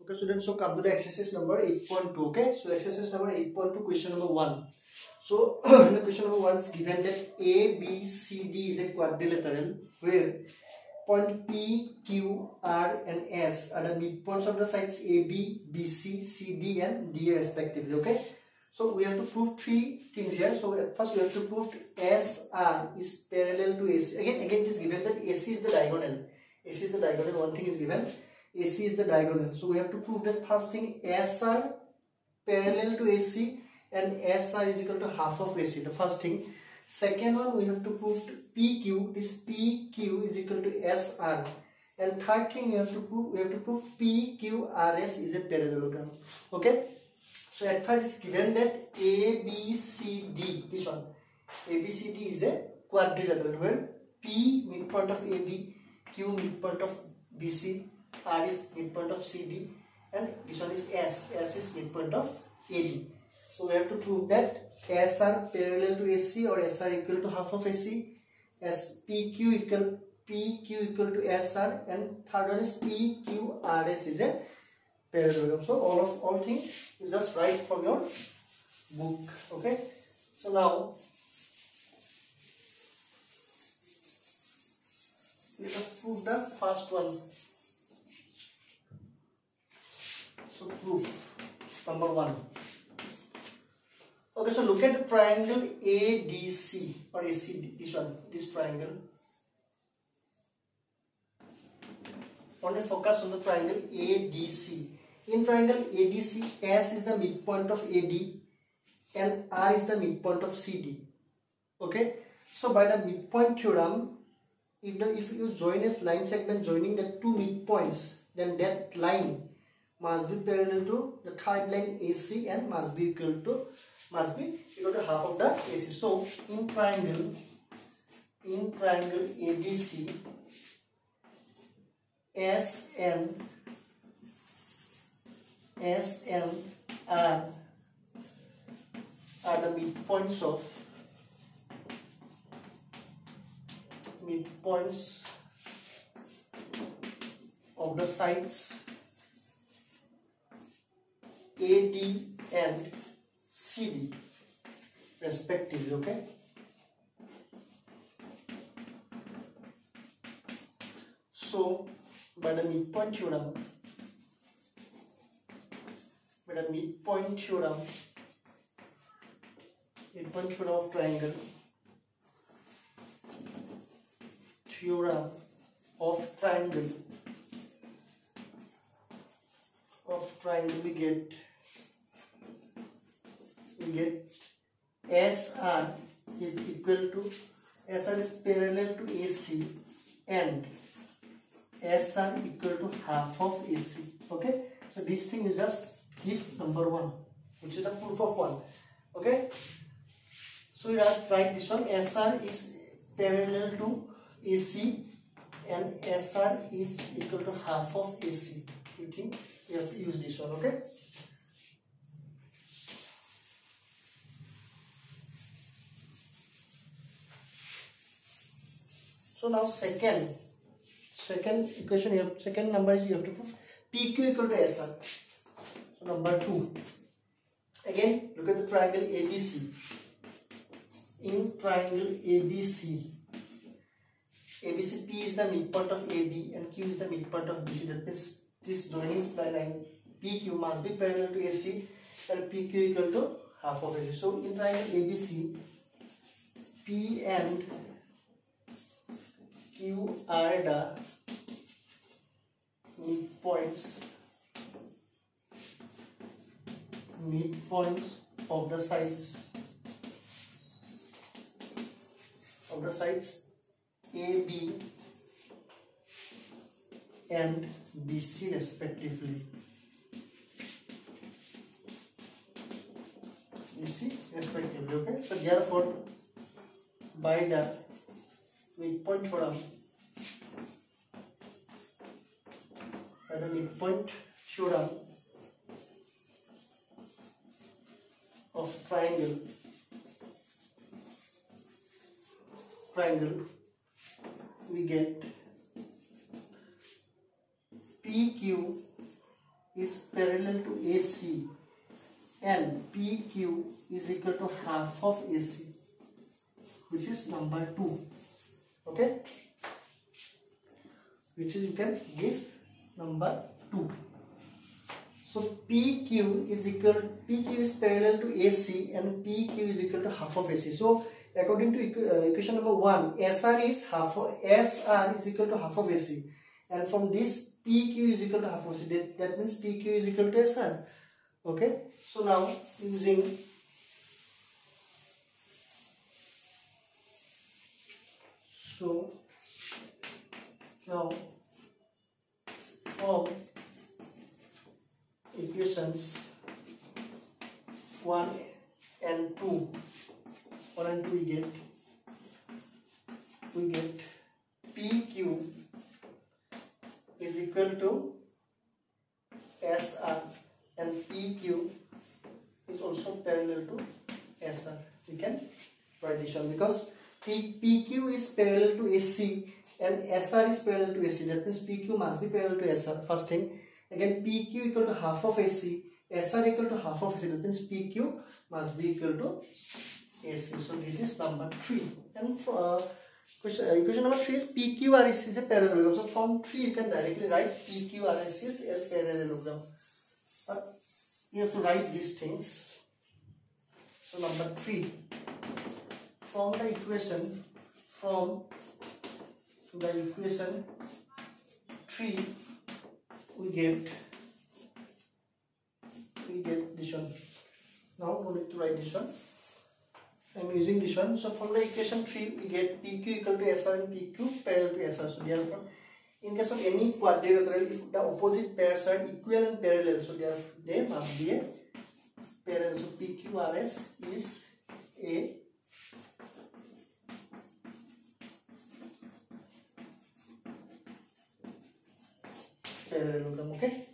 Okay, students, so come to the exercise number 8.2. Okay, so exercise number 8.2, question number 1. So in the question number 1 is given that ABCD is a quadrilateral where point P, Q, R and S are the midpoints of the sides AB, BC, CD and D respectively. Okay, so we have to prove three things here. So first we have to prove SR is parallel to AC. Again it is given that AC is the diagonal. AC is the diagonal. One thing is given, AC is the diagonal. So we have to prove that first thing, SR parallel to AC and SR is equal to half of AC. The first thing. Second one, we have to prove PQ. This PQ is equal to SR. And third thing, we have to prove PQRS is a parallelogram. Okay. So at first it's given that ABCD, this one, ABCD is a quadrilateral where P midpoint of AB, Q midpoint of BC, R is midpoint of CD, and this one is S. S is midpoint of AD. So we have to prove that SR parallel to AC or SR equal to half of AC, PQ equal to SR, and third one is PQRS is a parallelogram. So all things you just write from your book. Okay. So now let us prove the first one. So proof number 1. Okay, so look at the triangle ADC or ACD, this one, this triangle. Only focus on the triangle ADC. In triangle ADC, S is the midpoint of AD and R is the midpoint of CD. Okay, so by the midpoint theorem, if you join a line segment joining the two midpoints, then that line must be parallel to the third line AC and must be equal to half of the AC. So in triangle ABC, S and R are the midpoints of the sides AD and CD respectively. Okay, so by the midpoint theorem of triangle, we get SR is equal to, SR is parallel to AC and SR equal to half of AC. Okay, so this thing is just give number 1, which is the proof of 1. Okay, so we just write this one, SR is parallel to AC and SR is equal to half of AC. You think you have to use this one. Okay, so now second equation here, second number is you have to prove PQ equal to SR. So number 2. Again, look at the triangle ABC. In triangle ABC, P is the midpoint of AB and Q is the midpoint of BC. That means this joining line PQ must be parallel to AC and PQ equal to half of AC. So in triangle ABC, P and Q are the midpoints of the sides AB and BC respectively. Okay, so therefore by the midpoint theorem, of triangle, we get PQ is parallel to AC and PQ is equal to half of AC, which is number 2. Okay, which is you can give number 2. So PQ is parallel to AC and PQ is equal to half of AC. So according to equation number 1, SR is equal to half of AC, and from this PQ is equal to half of AC. That means PQ is equal to SR. Okay, so now using from equations 1 and 2 we get PQ is equal to SR and PQ is also parallel to SR. We can write this one because PQ is parallel to AC and SR is parallel to AC. That means PQ must be parallel to SR. First thing, again PQ equal to half of AC, SR equal to half of AC. That means PQ must be equal to AC. So this is number 3. And equation number 3 is PQRS is a parallelogram. So from 3 you can directly write PQRS is a parallelogram. But you have to write these things. So number 3, from the equation 3 we get this one. Now we need to write this one. I am using this one. So from the equation 3 we get PQ equal to SR and PQ parallel to SR. So therefore in case of any quadrilateral, if the opposite pairs are equal and parallel, so therefore they must be a parallel. So PQRS is a parallelogram. Okay.